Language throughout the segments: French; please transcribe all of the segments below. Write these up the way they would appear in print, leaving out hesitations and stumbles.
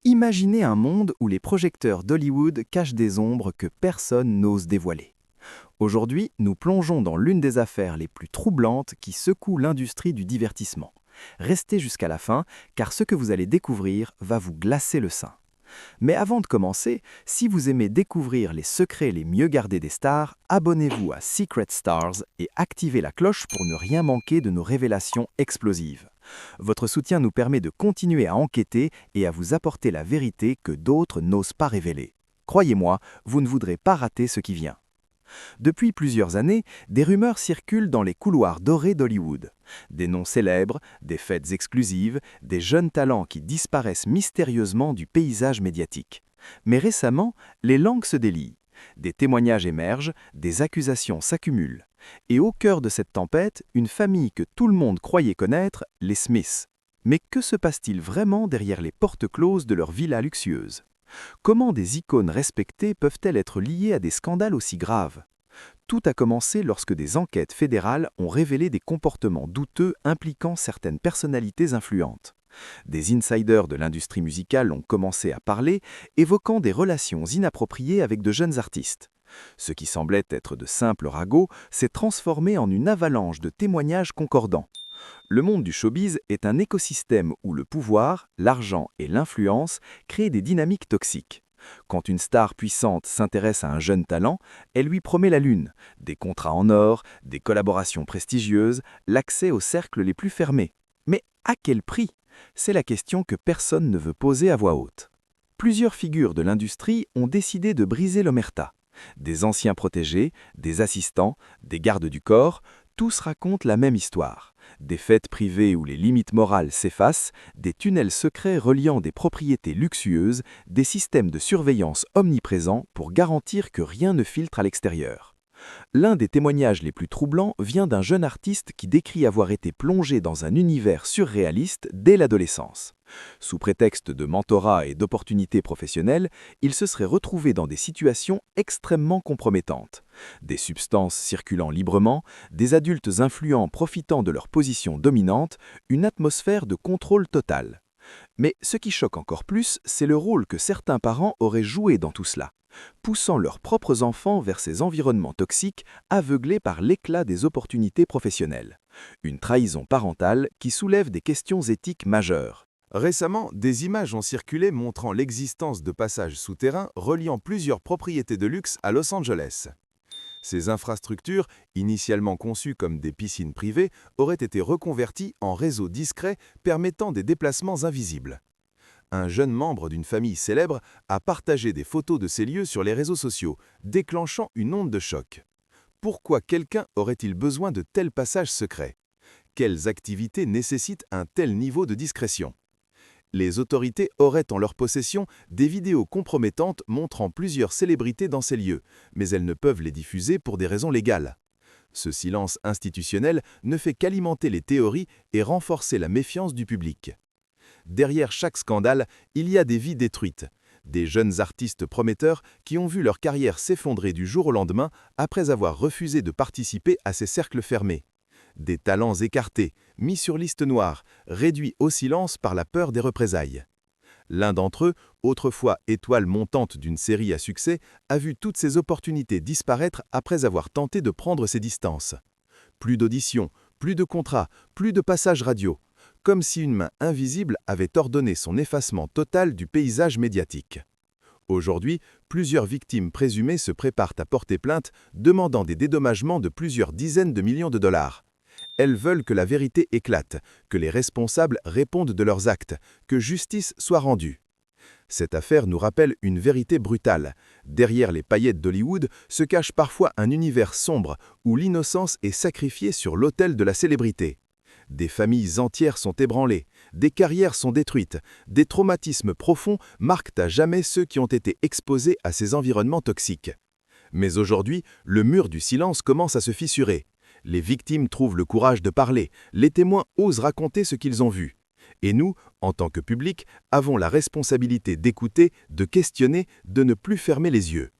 Imaginez un monde où les projecteurs d'Hollywood cachent des ombres que personne n'ose dévoiler. Aujourd'hui, nous plongeons dans l'une des affaires les plus troublantes qui secouent l'industrie du divertissement. Restez jusqu'à la fin, car ce que vous allez découvrir va vous glacer le sein. Mais avant de commencer, si vous aimez découvrir les secrets les mieux gardés des stars, abonnez-vous à Secret Stars et activez la cloche pour ne rien manquer de nos révélations explosives. Votre soutien nous permet de continuer à enquêter et à vous apporter la vérité que d'autres n'osent pas révéler. Croyez-moi, vous ne voudrez pas rater ce qui vient. Depuis plusieurs années, des rumeurs circulent dans les couloirs dorés d'Hollywood. Des noms célèbres, des fêtes exclusives, des jeunes talents qui disparaissent mystérieusement du paysage médiatique. Mais récemment, les langues se délient. Des témoignages émergent, des accusations s'accumulent. Et au cœur de cette tempête, une famille que tout le monde croyait connaître, les Smiths. Mais que se passe-t-il vraiment derrière les portes closes de leur villa luxueuse ? Comment des icônes respectées peuvent-elles être liées à des scandales aussi graves ? Tout a commencé lorsque des enquêtes fédérales ont révélé des comportements douteux impliquant certaines personnalités influentes. Des insiders de l'industrie musicale ont commencé à parler, évoquant des relations inappropriées avec de jeunes artistes. Ce qui semblait être de simples ragots s'est transformé en une avalanche de témoignages concordants. Le monde du showbiz est un écosystème où le pouvoir, l'argent et l'influence créent des dynamiques toxiques. Quand une star puissante s'intéresse à un jeune talent, elle lui promet la lune, des contrats en or, des collaborations prestigieuses, l'accès aux cercles les plus fermés. Mais à quel prix ? C'est la question que personne ne veut poser à voix haute. Plusieurs figures de l'industrie ont décidé de briser l'omerta. Des anciens protégés, des assistants, des gardes du corps, tous racontent la même histoire. Des fêtes privées où les limites morales s'effacent, des tunnels secrets reliant des propriétés luxueuses, des systèmes de surveillance omniprésents pour garantir que rien ne filtre à l'extérieur. L'un des témoignages les plus troublants vient d'un jeune artiste qui décrit avoir été plongé dans un univers surréaliste dès l'adolescence. Sous prétexte de mentorat et d'opportunités professionnelles, il se serait retrouvé dans des situations extrêmement compromettantes. Des substances circulant librement, des adultes influents profitant de leur position dominante, une atmosphère de contrôle total. Mais ce qui choque encore plus, c'est le rôle que certains parents auraient joué dans tout cela, poussant leurs propres enfants vers ces environnements toxiques, aveuglés par l'éclat des opportunités professionnelles. Une trahison parentale qui soulève des questions éthiques majeures. Récemment, des images ont circulé montrant l'existence de passages souterrains reliant plusieurs propriétés de luxe à Los Angeles. Ces infrastructures, initialement conçues comme des piscines privées, auraient été reconverties en réseaux discrets permettant des déplacements invisibles. Un jeune membre d'une famille célèbre a partagé des photos de ces lieux sur les réseaux sociaux, déclenchant une onde de choc. Pourquoi quelqu'un aurait-il besoin de tels passages secrets ? Quelles activités nécessitent un tel niveau de discrétion ? Les autorités auraient en leur possession des vidéos compromettantes montrant plusieurs célébrités dans ces lieux, mais elles ne peuvent les diffuser pour des raisons légales. Ce silence institutionnel ne fait qu'alimenter les théories et renforcer la méfiance du public. Derrière chaque scandale, il y a des vies détruites, des jeunes artistes prometteurs qui ont vu leur carrière s'effondrer du jour au lendemain après avoir refusé de participer à ces cercles fermés. Des talents écartés, mis sur liste noire, réduits au silence par la peur des représailles. L'un d'entre eux, autrefois étoile montante d'une série à succès, a vu toutes ses opportunités disparaître après avoir tenté de prendre ses distances. Plus d'auditions, plus de contrats, plus de passages radio, comme si une main invisible avait ordonné son effacement total du paysage médiatique. Aujourd'hui, plusieurs victimes présumées se préparent à porter plainte, demandant des dédommagements de plusieurs dizaines de millions de dollars. Elles veulent que la vérité éclate, que les responsables répondent de leurs actes, que justice soit rendue. Cette affaire nous rappelle une vérité brutale. Derrière les paillettes d'Hollywood se cache parfois un univers sombre où l'innocence est sacrifiée sur l'autel de la célébrité. Des familles entières sont ébranlées, des carrières sont détruites, des traumatismes profonds marquent à jamais ceux qui ont été exposés à ces environnements toxiques. Mais aujourd'hui, le mur du silence commence à se fissurer. Les victimes trouvent le courage de parler, les témoins osent raconter ce qu'ils ont vu. Et nous, en tant que public, avons la responsabilité d'écouter, de questionner, de ne plus fermer les yeux.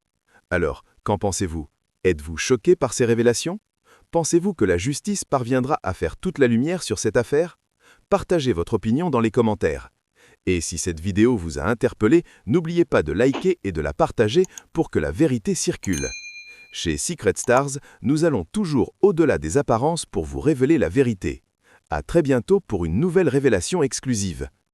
Alors, qu'en pensez-vous ? Êtes-vous choqué par ces révélations ? Pensez-vous que la justice parviendra à faire toute la lumière sur cette affaire ? Partagez votre opinion dans les commentaires. Et si cette vidéo vous a interpellé, n'oubliez pas de liker et de la partager pour que la vérité circule. Chez Secret Stars, nous allons toujours au-delà des apparences pour vous révéler la vérité. À très bientôt pour une nouvelle révélation exclusive.